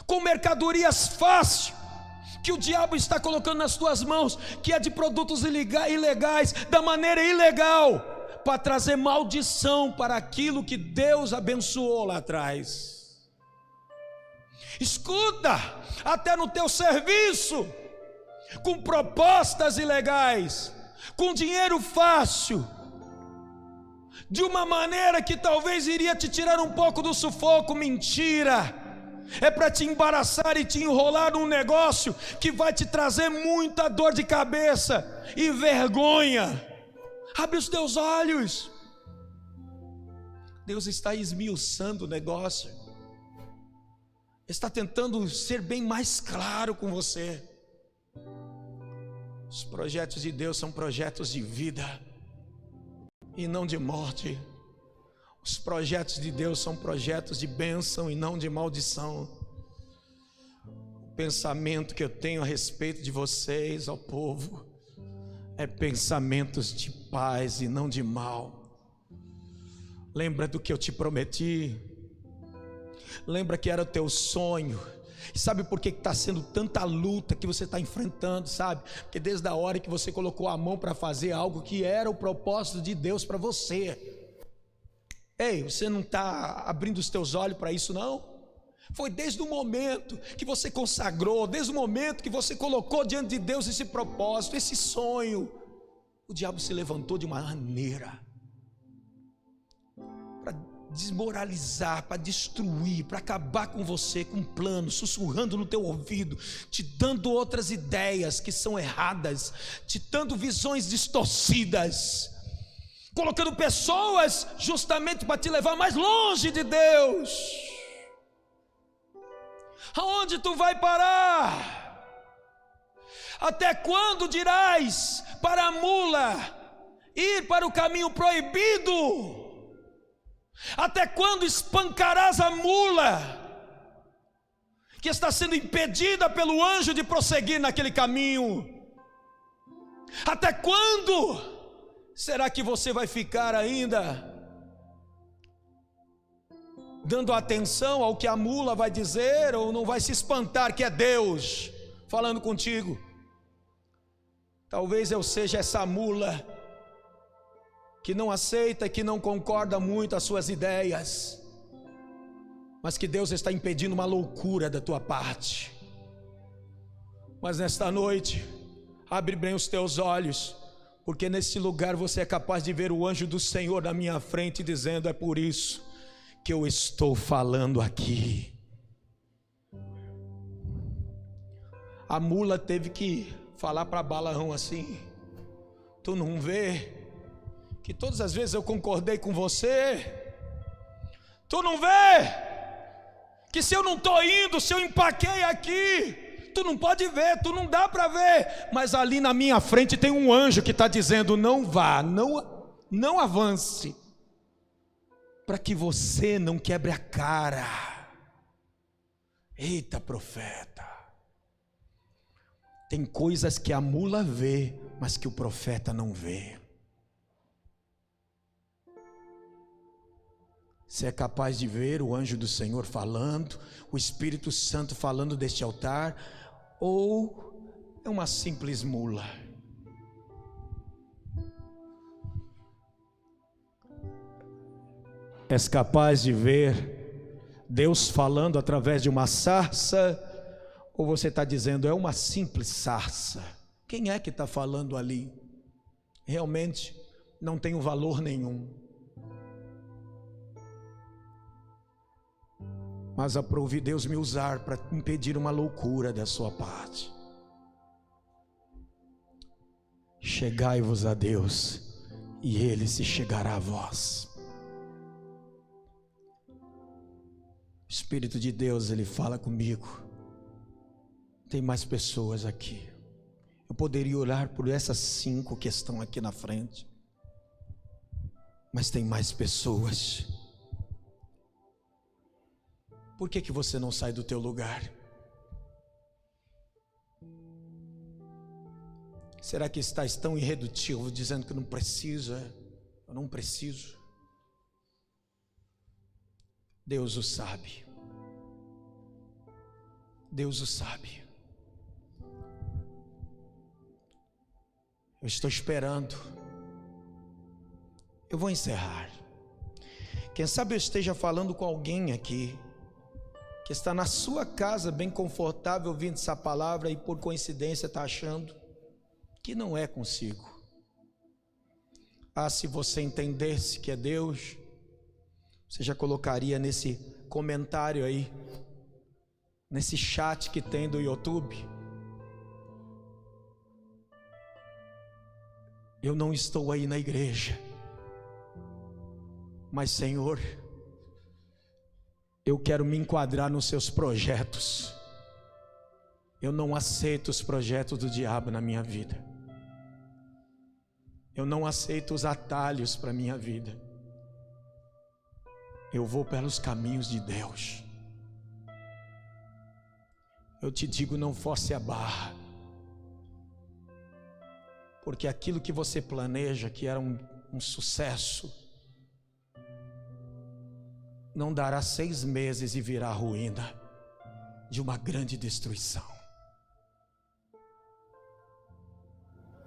com mercadorias fáceis que o diabo está colocando nas tuas mãos, que é de produtos ilegais, da maneira ilegal, para trazer maldição para aquilo que Deus abençoou lá atrás. Escuta, até no teu serviço, com propostas ilegais, com dinheiro fácil, de uma maneira que talvez iria te tirar um pouco do sufoco. Mentira! É para te embaraçar e te enrolar num negócio que vai te trazer muita dor de cabeça e vergonha. Abre os teus olhos. Deus está esmiuçando o negócio, está tentando ser bem mais claro com você. Os projetos de Deus são projetos de vida e não de morte. Os projetos de Deus são projetos de bênção e não de maldição. O pensamento que eu tenho a respeito de vocês, ó povo, é pensamentos de paz e não de mal. Lembra do que eu te prometi? Lembra que era o teu sonho? E sabe por que está sendo tanta luta que você está enfrentando, sabe? Porque desde a hora que você colocou a mão para fazer algo que era o propósito de Deus para você. Ei, você não está abrindo os teus olhos para isso não? Foi desde o momento que você consagrou, desde o momento que você colocou diante de Deus esse propósito, esse sonho, o diabo se levantou de uma maneira para desmoralizar, para destruir, para acabar com você, com um plano, sussurrando no teu ouvido, te dando outras ideias que são erradas, te dando visões distorcidas, colocando pessoas justamente para te levar mais longe de Deus. Aonde tu vai parar? Até quando dirás para a mula ir para o caminho proibido? Até quando espancarás a mula que está sendo impedida pelo anjo de prosseguir naquele caminho? Até quando será que você vai ficar ainda dando atenção ao que a mula vai dizer, ou não vai se espantar que é Deus falando contigo? Talvez eu seja essa mula que não aceita, que não concorda muito às suas ideias, mas que Deus está impedindo uma loucura da tua parte. Mas nesta noite, abre bem os teus olhos, porque nesse lugar você é capaz de ver o anjo do Senhor na minha frente, dizendo: é por isso que eu estou falando aqui. A mula teve que falar para Balaão assim: tu não vê que todas as vezes eu concordei com você? Tu não vê que se eu não estou indo, se eu empaquei aqui, tu não pode ver, tu não dá para ver, mas ali na minha frente tem um anjo que está dizendo: não vá, não avance, para que você não quebre a cara. Eita, profeta, tem coisas que a mula vê, mas que o profeta não vê. Você é capaz de ver o anjo do Senhor falando, o Espírito Santo falando deste altar, ou é uma simples mula? És capaz de ver Deus falando através de uma sarça, ou você está dizendo: é uma simples sarça? Quem é que está falando ali? Realmente não tem valor nenhum. Mas aprove Deus me usar para impedir uma loucura da sua parte. Chegai-vos a Deus, e Ele se chegará a vós. O Espírito de Deus, Ele fala comigo. Tem mais pessoas aqui. Eu poderia orar por essas 5 que estão aqui na frente, mas tem mais pessoas. Por que você não sai do teu lugar? Será que estás tão irredutível, dizendo que não precisa? Eu não preciso. Deus o sabe. Deus o sabe. Eu estou esperando. Eu vou encerrar. Quem sabe eu esteja falando com alguém aqui que está na sua casa bem confortável ouvindo essa palavra e por coincidência está achando que não é consigo. se você entendesse que é Deus, você já colocaria nesse comentário aí, nesse chat que tem do YouTube: eu não estou aí na igreja, mas Senhor, eu quero me enquadrar nos seus projetos. Eu não aceito os projetos do diabo na minha vida. Eu não aceito os atalhos para a minha vida. Eu vou pelos caminhos de Deus. Eu te digo, não force a barra, porque aquilo que você planeja, que era um sucesso, não dará 6 meses e virá ruína de uma grande destruição.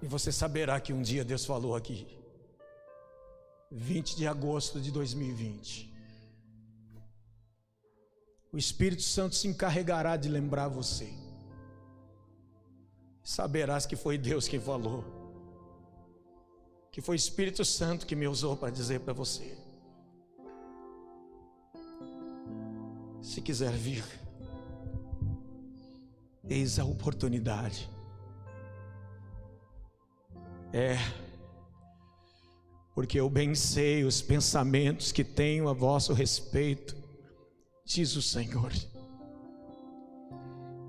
E você saberá que um dia Deus falou aqui, 20 de agosto de 2020, o Espírito Santo se encarregará de lembrar você. Saberás que foi Deus quem falou, que foi o Espírito Santo que me usou para dizer para você: se quiser vir, eis a oportunidade. Porque eu bem sei os pensamentos que tenho a vosso respeito, diz o Senhor,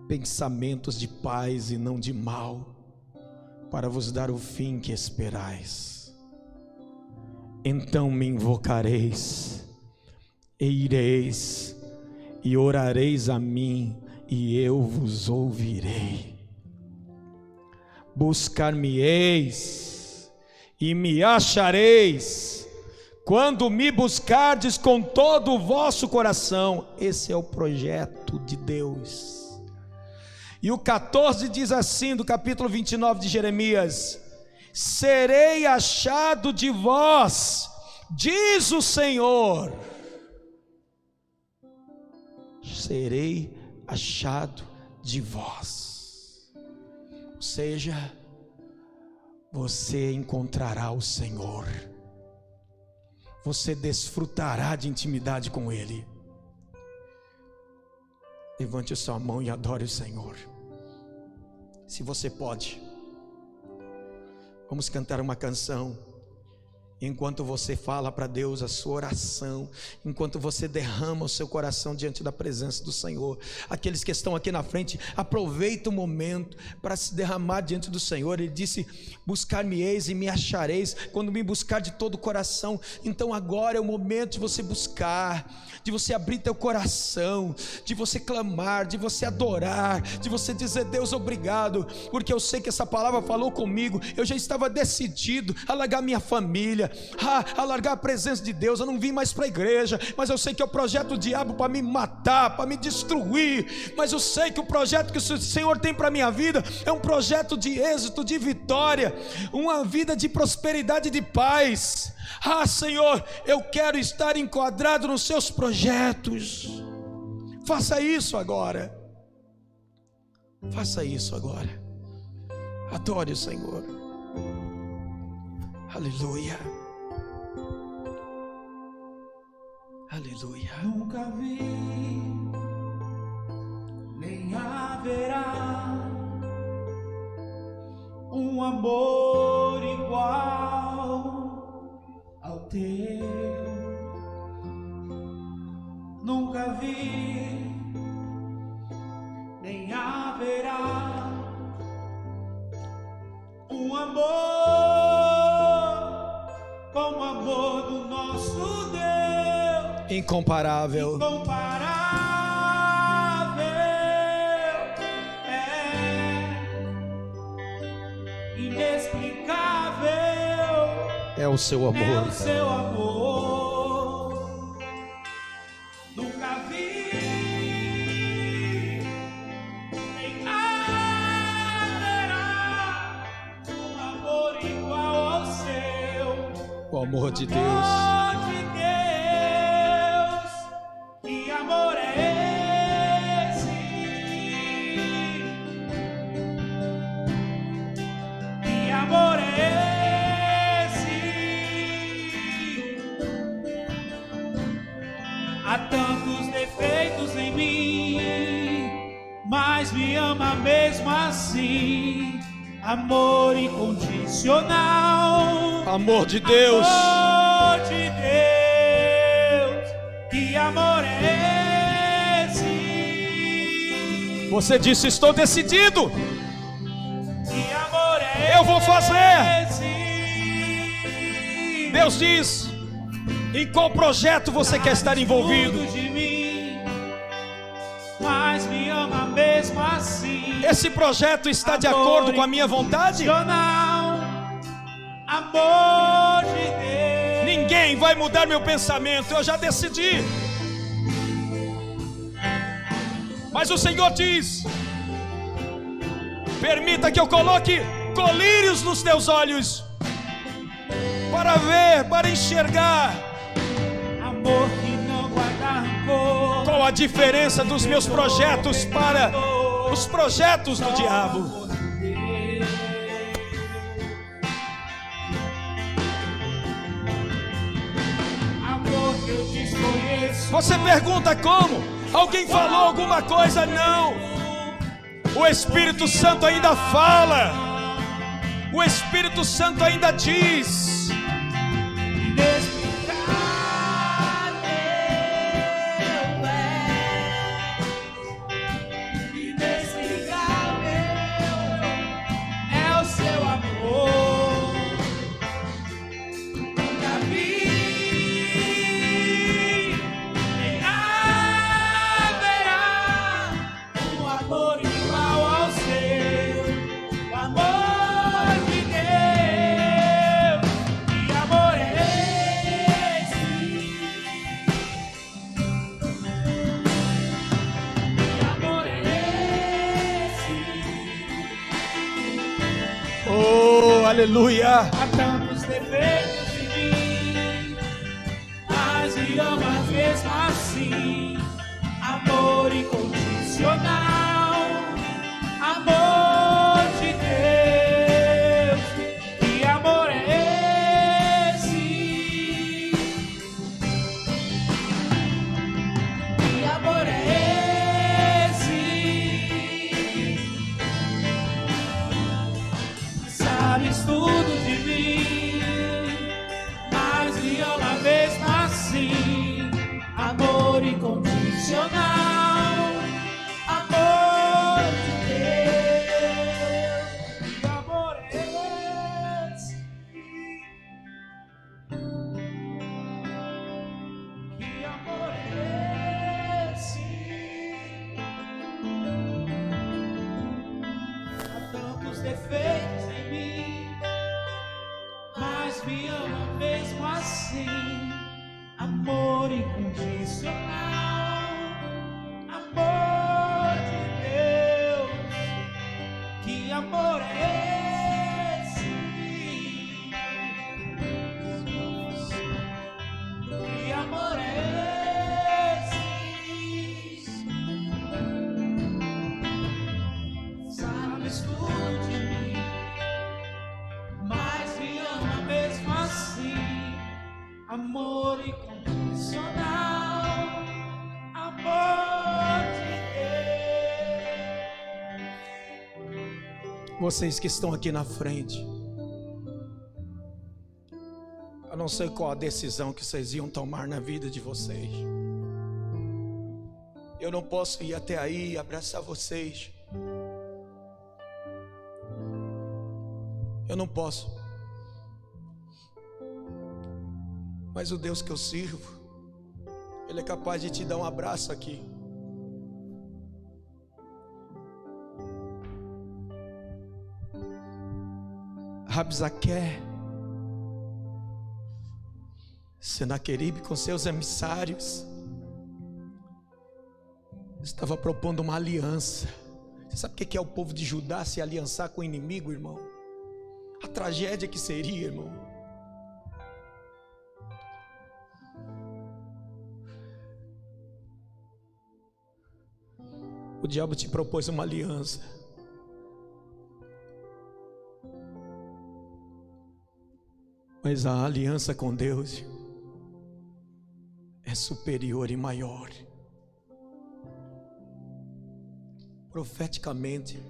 pensamentos de paz e não de mal, para vos dar o fim que esperais. Então me invocareis, e ireis, e orareis a mim, e eu vos ouvirei. Buscar-me-eis e me achareis, quando me buscardes com todo o vosso coração. Esse é o projeto de Deus. E o 14 diz assim, do capítulo 29 de Jeremias: serei achado de vós, diz o Senhor. Serei achado de vós. Ou seja, você encontrará o Senhor, você desfrutará de intimidade com Ele. Levante a sua mão e adore o Senhor. Se você pode, vamos cantar uma canção. Enquanto você fala para Deus a sua oração, enquanto você derrama o seu coração diante da presença do Senhor, aqueles que estão aqui na frente, aproveita o momento para se derramar diante do Senhor. Ele disse: buscar-me-eis e me achareis, quando me buscar de todo o coração. Então agora é o momento de você buscar, de você abrir teu coração, de você clamar, de você adorar, de você dizer: Deus, obrigado, porque eu sei que essa palavra falou comigo. Eu já estava decidido a largar minha família, a largar a presença de Deus. Eu não vim mais para a igreja, mas eu sei que é o projeto do diabo para me matar, para me destruir. Mas eu sei que o projeto que o Senhor tem para a minha vida é um projeto de êxito, de vitória, uma vida de prosperidade e de paz. Senhor, eu quero estar enquadrado nos seus projetos. Faça isso agora. Faça isso agora. Adore o Senhor. Aleluia. Aleluia. Nunca vi, nem haverá um amor igual ao teu. Nunca vi, nem haverá um amor como o amor do nosso Deus. Incomparável. Incomparável, inexplicável É o seu amor. é o seu amor. Nunca vi, nem haverá um amor igual ao seu. O amor de Deus. Que amor é esse? Que amor é esse? ama mesmo assim. Amor incondicional. Amor de Deus. Amor de Deus. Que amor é esse? Você disse: estou decidido. Que amor é Eu vou fazer. esse? Deus diz: em qual projeto você quer estar envolvido? Tudo de mim, mas me ama mesmo assim. Esse projeto está de acordo com a minha vontade? Amor de Deus. Ninguém vai mudar meu pensamento, eu já decidi. Mas o Senhor diz: permita que eu coloque colírios nos teus olhos, para ver, para enxergar. Amor que não guarda rancor. Qual a diferença dos meus projetos para os projetos do diabo? Amor que eu desconheço. Você pergunta como? Alguém falou alguma coisa? Não. O Espírito Santo ainda fala. O Espírito Santo ainda diz. Aleluia. Há tantos defeitos em mim, mas me ama mesmo assim. Amor incondicional. Amor de Deus. Que amor é esse? Que amor é esse? Sabes tudo de mim, mas me ama mesmo assim. Amor incondicional. Amor de Deus. Que amor é esse? Que amor é esse? Há tantos defeitos em mim, mas me ama mesmo assim. Amor incondicional. Amor de Deus. Que amor é esse? Que amor é esse? Sabes tudo de mim, mas me ama mesmo assim. Amor incondicional. Amor de Deus. Vocês que estão aqui na frente, eu não sei qual a decisão que vocês iam tomar na vida de vocês. Eu não posso ir até aí e abraçar vocês. Eu não posso. Mas o Deus que eu sirvo, Ele é capaz de te dar um abraço aqui. Rabzaqué, Senaqueribe com seus emissários estava propondo uma aliança. Você sabe o que é o povo de Judá se aliançar com o inimigo, irmão? A tragédia que seria, irmão. O diabo te propôs uma aliança. Mas a aliança com Deus é superior e maior. profeticamente,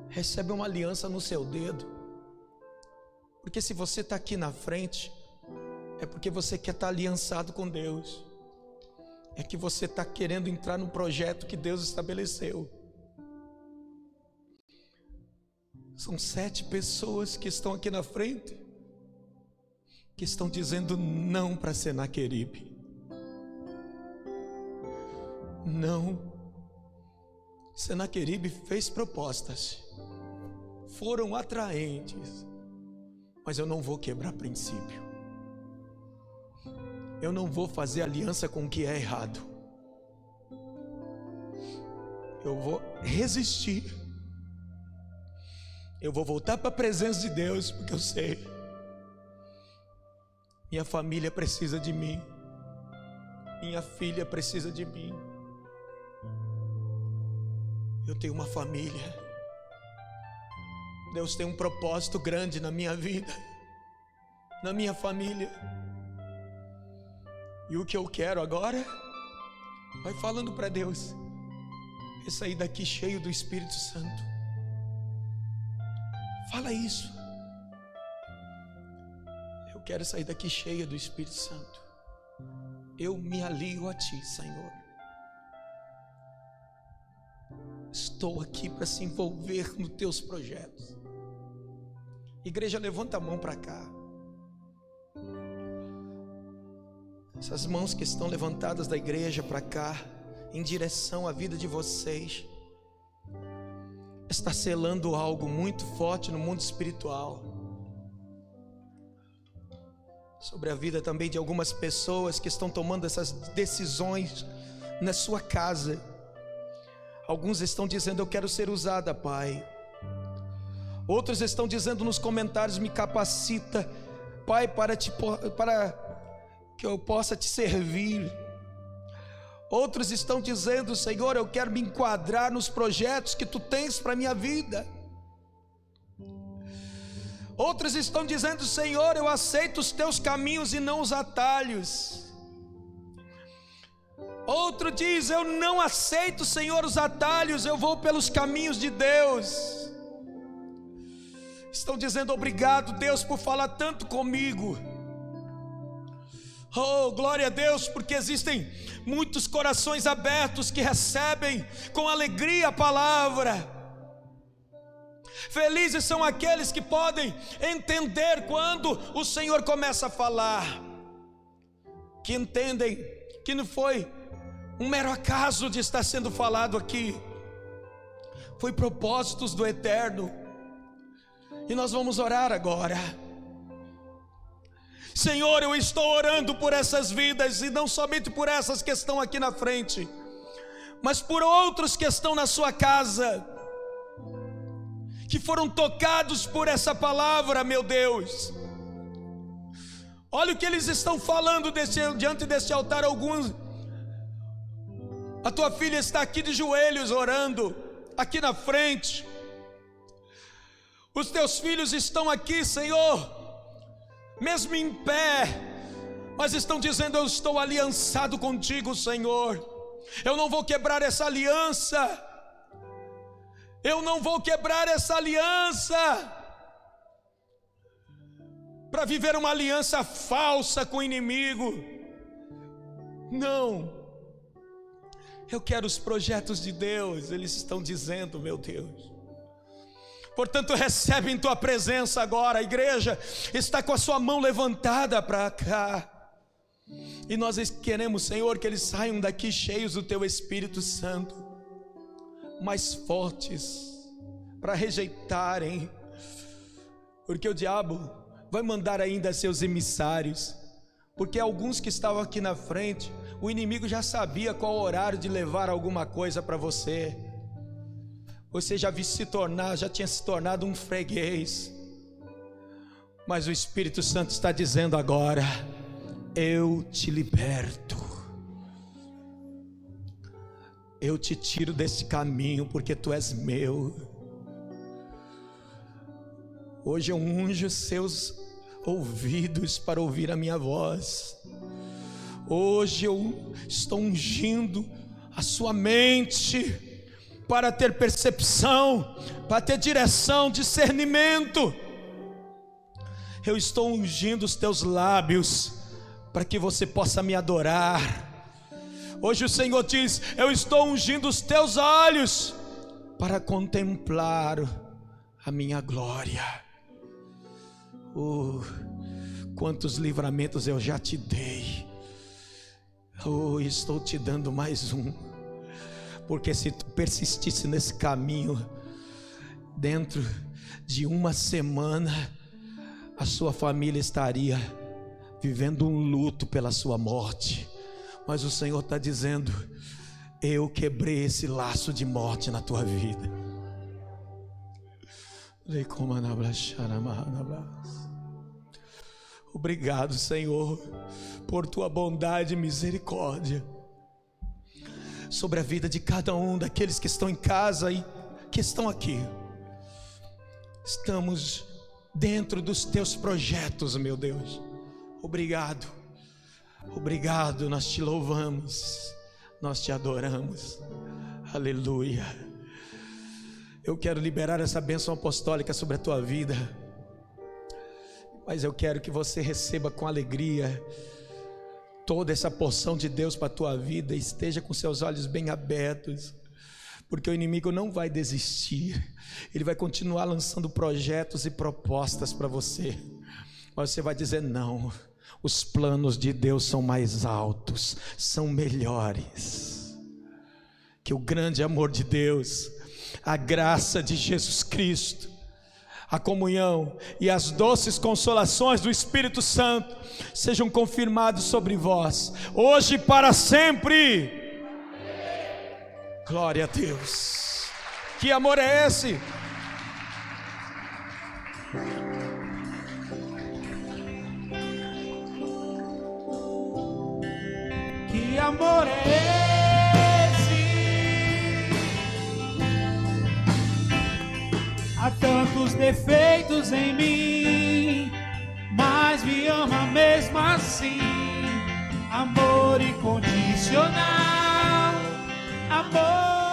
recebe uma aliança no seu dedo, porque se você está aqui na frente, é porque você quer estar aliançado com Deus, é que você está querendo entrar no projeto que Deus estabeleceu. São 7 pessoas que estão aqui na frente, que estão dizendo não para Senaqueribe. Não. Senaqueribe fez propostas, foram atraentes, mas eu não vou quebrar princípio. Eu não vou fazer aliança com o que é errado. Eu vou resistir. Eu vou voltar para a presença de Deus, porque eu sei, minha família precisa de mim, minha filha precisa de mim. Eu tenho uma família. Deus tem um propósito grande na minha vida, na minha família. E o que eu quero agora, vai falando para Deus, é sair daqui cheio do Espírito Santo. Fala isso. Eu quero sair daqui cheia do Espírito Santo. Eu me alio a Ti, Senhor. Estou aqui para se envolver nos Teus projetos. Igreja, levanta a mão para cá. Essas mãos que estão levantadas da igreja para cá, em direção à vida de vocês, está selando algo muito forte no mundo espiritual, sobre a vida também de algumas pessoas que estão tomando essas decisões na sua casa. Alguns estão dizendo: eu quero ser usada, Pai. Outros estão dizendo nos comentários: me capacita, Pai, para que eu possa te servir. Outros estão dizendo: Senhor, eu quero me enquadrar nos projetos que Tu tens para a minha vida. Outros estão dizendo: Senhor, eu aceito os Teus caminhos e não os atalhos. Outro diz: eu não aceito, Senhor, os atalhos, eu vou pelos caminhos de Deus. Estão dizendo: obrigado, Deus, por falar tanto comigo. Oh, glória a Deus, porque existem muitos corações abertos que recebem com alegria a palavra. Felizes são aqueles que podem entender quando o Senhor começa a falar, que entendem que não foi um mero acaso de estar sendo falado aqui, foi propósitos do Eterno. E nós vamos orar agora. Senhor, eu estou orando por essas vidas, e não somente por essas que estão aqui na frente, mas por outros que estão na sua casa, que foram tocados por essa palavra, meu Deus. Olha o que eles estão falando diante deste altar. Alguns, a tua filha está aqui de joelhos orando, aqui na frente. Os teus filhos estão aqui, Senhor, mesmo em pé, mas estão dizendo: eu estou aliançado contigo, Senhor. Eu não vou quebrar essa aliança. Eu não vou quebrar essa aliança para viver uma aliança falsa com o inimigo. Não. Eu quero os projetos de Deus. Eles estão dizendo, meu Deus. Portanto, recebe em tua presença agora. A igreja está com a sua mão levantada para cá, e nós queremos, Senhor, que eles saiam daqui cheios do teu Espírito Santo, mais fortes para rejeitarem, porque o diabo vai mandar ainda seus emissários, porque alguns que estavam aqui na frente, o inimigo já sabia qual horário de levar alguma coisa para você. Você já tinha se tornado um freguês. Mas o Espírito Santo está dizendo agora: eu te liberto. Eu te tiro desse caminho, porque tu és meu. Hoje eu unjo seus ouvidos para ouvir a minha voz. Hoje eu estou ungindo a sua mente para ter percepção, para ter direção, discernimento. Eu estou ungindo os teus lábios para que você possa me adorar. Hoje o Senhor diz: eu estou ungindo os teus olhos para contemplar a minha glória. Quantos livramentos eu já te dei. Estou te dando mais um. Porque se tu persistisse nesse caminho, dentro de uma semana, a sua família estaria vivendo um luto pela sua morte. Mas o Senhor está dizendo: eu quebrei esse laço de morte na tua vida. Obrigado, Senhor, por tua bondade e misericórdia sobre a vida de cada um daqueles que estão em casa e que estão aqui. Estamos dentro dos teus projetos, meu Deus. Obrigado, obrigado, nós te louvamos, nós te adoramos. Aleluia. Eu quero liberar essa bênção apostólica sobre a tua vida, mas eu quero que você receba com alegria toda essa porção de Deus para a tua vida. Esteja com seus olhos bem abertos, porque o inimigo não vai desistir. Ele vai continuar lançando projetos e propostas para você, mas você vai dizer: não, os planos de Deus são mais altos, são melhores. Que o grande amor de Deus, a graça de Jesus Cristo, a comunhão e as doces consolações do Espírito Santo sejam confirmados sobre vós, hoje e para sempre. Glória a Deus. Que amor é esse? Que amor é esse? Há tantos defeitos em mim, mas me ama mesmo assim. Amor incondicional, amor